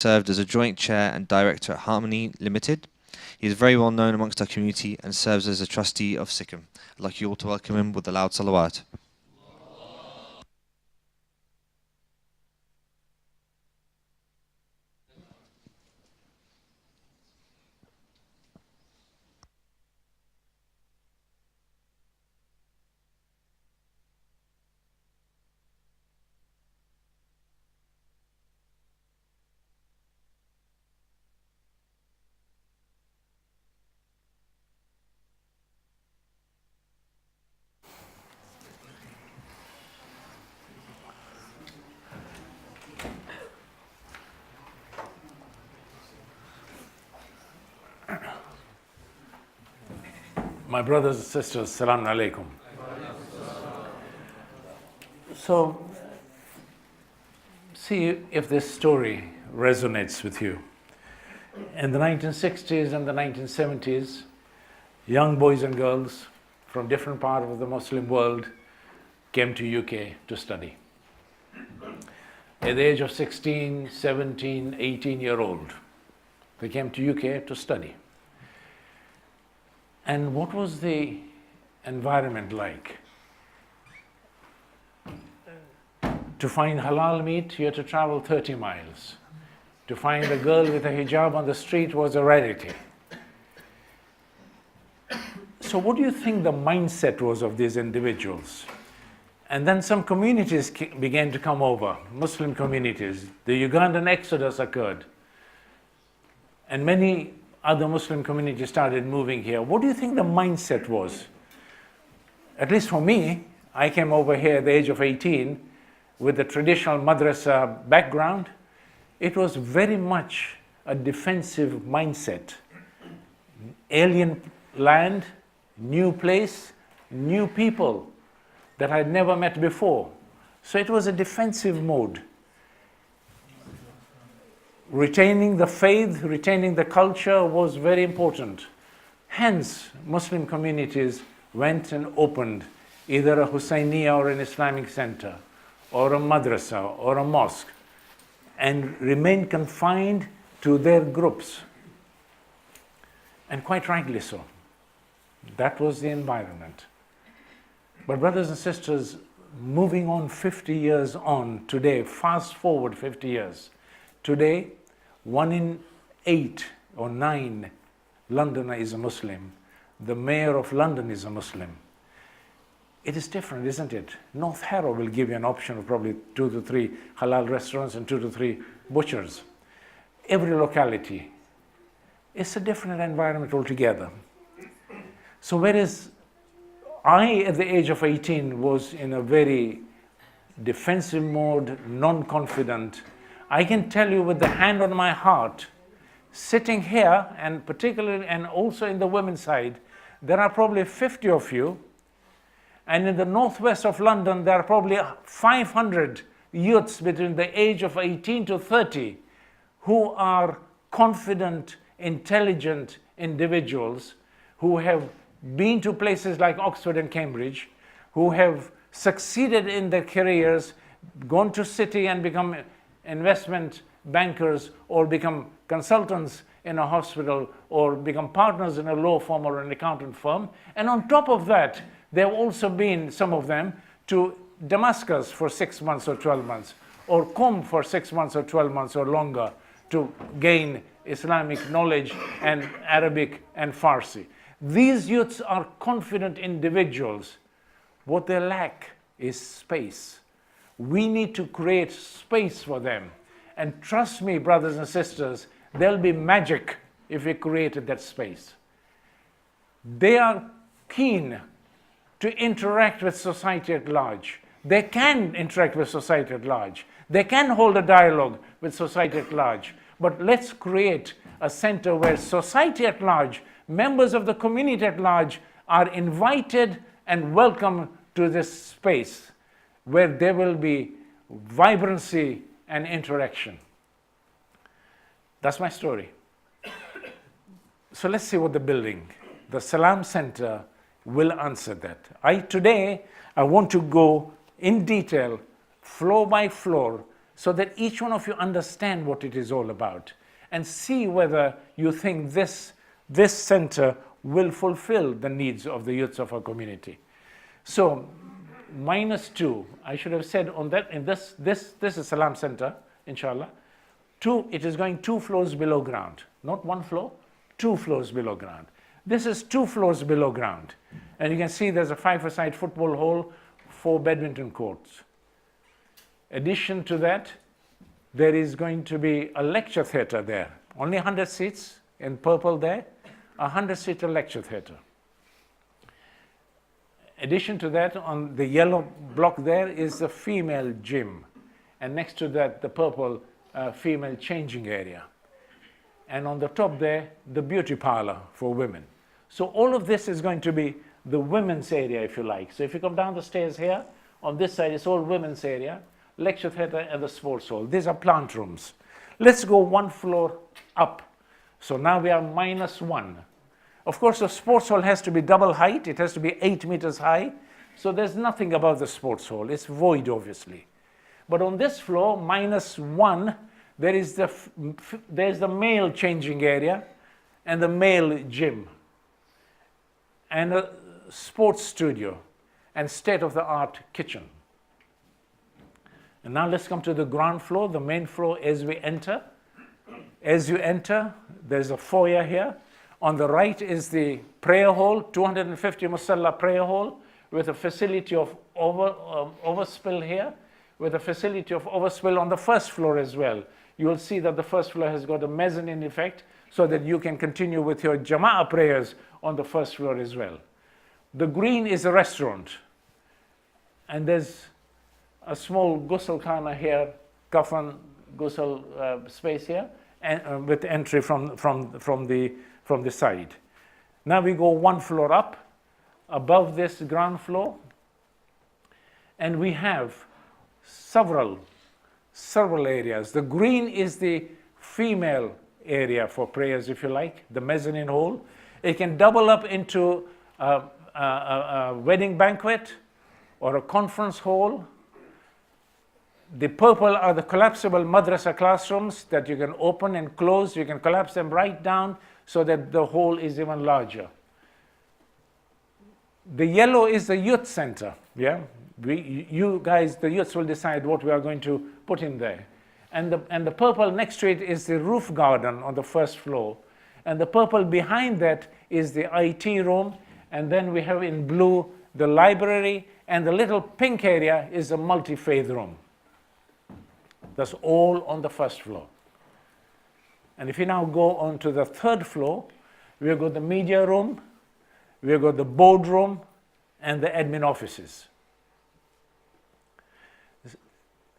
served as a joint chair and director at Harmony Limited. He is very well known amongst our community and serves as a trustee of SICM. I'd like you all to welcome him with a loud salawat. My brothers and sisters, Salaam Alaikum. So, see if this story resonates with you. In the 1960s and the 1970s, young boys and girls from different parts of the Muslim world came to UK to study. At the age of 16, 17, 18-year-old, they came to UK to study. And what was the environment like? To find halal meat, you had to travel 30 miles. To find a girl with a hijab on the street was a rarity. So what do you think the mindset was of these individuals? And then some communities began to come over, Muslim communities. The Ugandan exodus occurred. And many other Muslim communities started moving here. What do you think the mindset was? At least for me, I came over here at the age of 18 with the traditional madrasa background. It was very much a defensive mindset. Alien land, new place, new people that I'd never met before. So it was a defensive mode. Retaining the faith, retaining the culture was very important. Hence, Muslim communities went and opened either a Hussainiya or an Islamic center, or a madrasa, or a mosque, and remained confined to their groups. And quite rightly so. That was the environment. But brothers and sisters, moving on 50 years on today, fast forward 50 years, today, 1 in 8 or 9 Londoner is a Muslim. The mayor of London is a Muslim. It is different, isn't it? North Harrow will give you an option of probably 2 to 3 halal restaurants and 2 to 3 butchers. Every locality. It's a different environment altogether. So whereas I, at the age of 18, was in a very defensive mode, non-confident, I can tell you with the hand on my heart, sitting here, and particularly, and also in the women's side, there are probably 50 of you, and in the northwest of London, there are probably 500 youths between the age of 18 to 30 who are confident, intelligent individuals who have been to places like Oxford and Cambridge, who have succeeded in their careers, gone to city and become investment bankers, or become consultants in a hospital, or become partners in a law firm or an accountant firm. And on top of that, there have also been, some of them, to Damascus for 6 months or 12 months, or Qom for 6 months or 12 months or longer to gain Islamic knowledge and Arabic and Farsi. These youths are confident individuals. What they lack is space. We need to create space for them. And trust me, brothers and sisters, there'll be magic if we created that space. They are keen to interact with society at large. They can interact with society at large. They can hold a dialogue with society at large. But let's create a center where society at large, members of the community at large, are invited and welcome to this space where there will be vibrancy and interaction. That's my story. So let's see what the building, the Salaam Centre, will answer that. Today, I want to go in detail, floor by floor, so that each one of you understand what it is all about and see whether you think this center will fulfill the needs of the youths of our community. So -2, I should have said on that, in this is Salaam Centre, inshallah. It is going 2 floors below ground, not 1 floor, 2 floors below ground. This is 2 floors below ground. And you can see there's a 5-a-side football hall, 4 badminton courts. Addition to that, there is going to be a lecture theatre there. Only 100 seats in purple there, a 100-seater lecture theatre. Addition to that, on the yellow block there is the female gym. And next to that, the purple female changing area. And on the top there, the beauty parlor for women. So all of this is going to be the women's area, if you like. So if you come down the stairs here, on this side, it's all women's area, lecture theatre and the sports hall. These are plant rooms. Let's go 1 floor up. So now we are -1. Of course, the sports hall has to be double height. It has to be 8 meters high. So there's nothing about the sports hall. It's void, obviously. But on this floor, -1, there's the male changing area and the male gym and a sports studio and state-of-the-art kitchen. And now let's come to the ground floor, the main floor as we enter. As you enter, there's a foyer here. On the right is the prayer hall, 250 musalla prayer hall with a facility of overspill here, with a facility of overspill on the first floor as well. You will see that the first floor has got a mezzanine effect so that you can continue with your Jama'ah prayers on the first floor as well. The green is a restaurant. And there's a small ghusl khana here, kafan ghusl space here, and with entry from the side. Now we go 1 floor up, above this ground floor, and we have several areas. The green is the female area for prayers, if you like, the mezzanine hall. It can double up into a wedding banquet or a conference hall. The purple are the collapsible madrasa classrooms that you can open and close. You can collapse them right down so that the hall is even larger. The yellow is the youth center. Yeah, you guys, the youths, will decide what we are going to put in there. And the purple next to it is the roof garden on the first floor. And the purple behind that is the IT room. And then we have in blue the library. And the little pink area is the multi-faith room. That's all on the first floor. And if you now go on to the third floor, we've got the media room, we've got the boardroom, and the admin offices.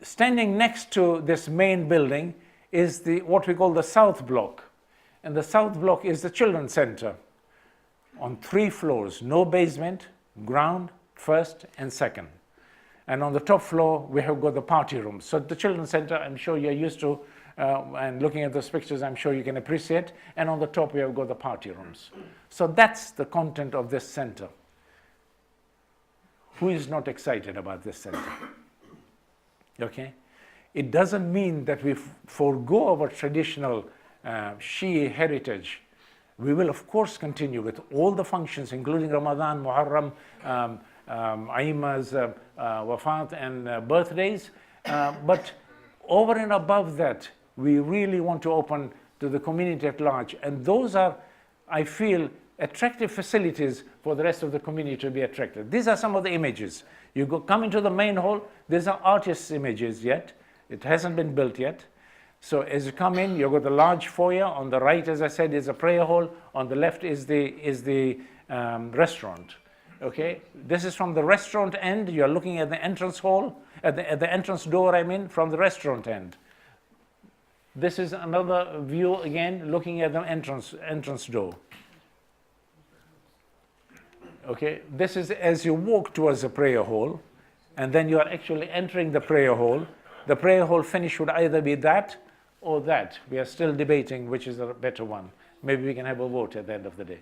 Standing next to this main building is what we call the South Block. And the South Block is the Children's Center on 3 floors, no basement, ground, first and second. And on the top floor, we have got the party rooms. So the Children's Center, I'm sure you're used to, and looking at those pictures, I'm sure you can appreciate. And on the top, we have got the party rooms. So that's the content of this center. Who is not excited about this center? Okay? It doesn't mean that we forego our traditional Shia heritage. We will, of course, continue with all the functions, including Ramadan, Muharram, Aima's wafat and birthdays. But over and above that, we really want to open to the community at large. And those are, I feel, attractive facilities for the rest of the community to be attracted. These are some of the images. You come into the main hall, these are artists' images yet. It hasn't been built yet. So as you come in, you've got the large foyer. On the right, as I said, is a prayer hall. On the left is the restaurant. Okay, this is from the restaurant end. You're looking at the entrance hall, at the entrance door, I mean, from the restaurant end. This is another view, again, looking at the entrance door. Okay, this is as you walk towards the prayer hall, and then you are actually entering the prayer hall. The prayer hall finish would either be that or that. We are still debating which is the better one. Maybe we can have a vote at the end of the day.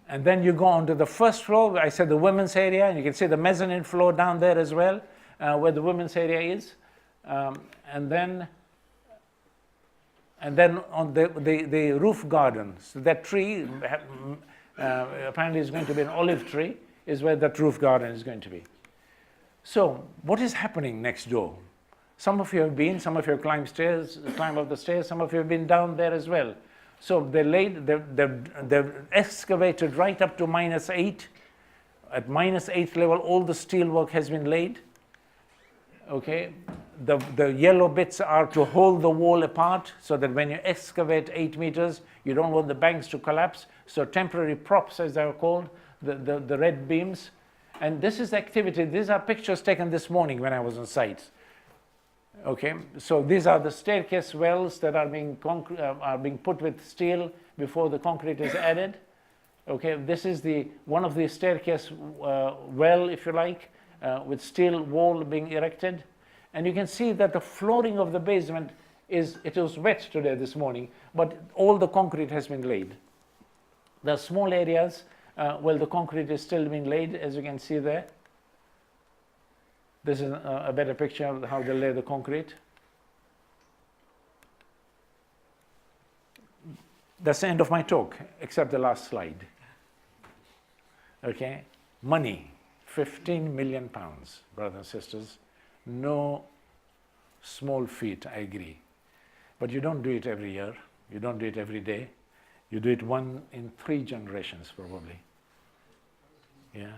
And then you go on to the first floor. I said the women's area, and you can see the mezzanine floor down there as well, where the women's area is. And then on the roof garden, so that tree apparently is going to be an olive tree, is where that roof garden is going to be. So what is happening next door? Some of you have been, some of you have climbed up the stairs, some of you have been down there as well. So they've excavated right up to -8. At -8th level, all the steel work has been laid. Okay, the yellow bits are to hold the wall apart so that when you excavate 8 meters, you don't want the banks to collapse. So temporary props, as they are called, the red beams. And this is activity. These are pictures taken this morning when I was on site. Okay, so these are the staircase wells that are being put with steel before the concrete is added. Okay, this is one of the staircase well, if you like, with steel wall being erected. And you can see that the flooring of the basement it was wet today, this morning, but all the concrete has been laid. There are small areas where the concrete is still being laid, as you can see there. This is a better picture of how they lay the concrete. That's the end of my talk, except the last slide. Okay, money, 15 million pounds, brothers and sisters. No small feat, I agree. But you don't do it every year. You don't do it every day. You do it 1 in 3 generations, probably. Yeah.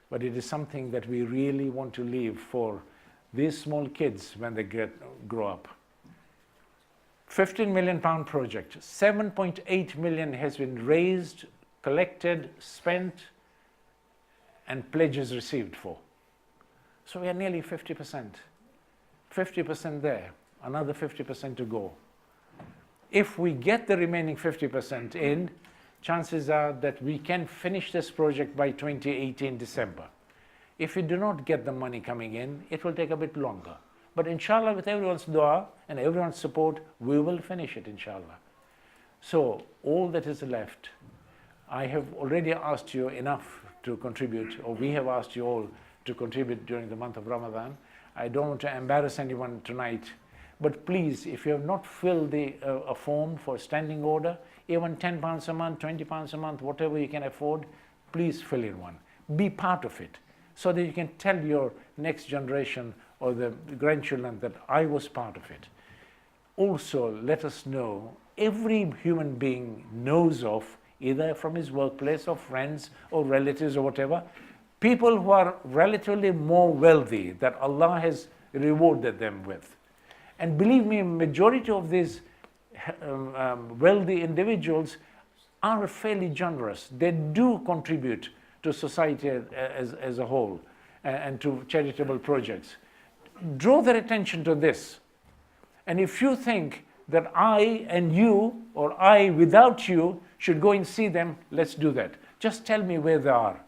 But it is something that we really want to leave for these small kids when they grow up. 15 million pound project. 7.8 million has been raised, collected, spent, and pledges received for. So we are nearly 50%. 50% there, another 50% to go. If we get the remaining 50% in, chances are that we can finish this project by 2018 December. If we do not get the money coming in, it will take a bit longer. But inshallah, with everyone's dua and everyone's support, we will finish it, inshallah. So all that is left, I have already asked you enough to contribute, or we have asked you all to contribute during the month of Ramadan. I don't want to embarrass anyone tonight, but please, if you have not filled a form for standing order, even £10 a month, £20 a month, whatever you can afford, please fill in one. Be part of it, so that you can tell your next generation or the grandchildren that I was part of it. Also, let us know, every human being knows of, either from his workplace or friends or relatives or whatever, people who are relatively more wealthy that Allah has rewarded them with. And believe me, majority of these wealthy individuals are fairly generous. They do contribute to society as a whole and to charitable projects. Draw their attention to this. And if you think that I and you, or I without you, should go and see them, let's do that. Just tell me where they are.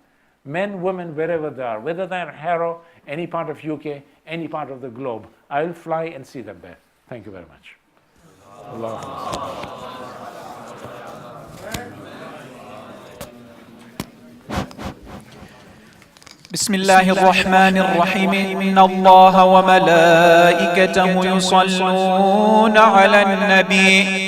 Men, women, wherever they are, whether they're Harrow, any part of UK, any part of the globe, I'll fly and see them there. Thank you very much. Allah. بسم الله الرحمن الرحيم إن الله وملائكته يصلون على النبي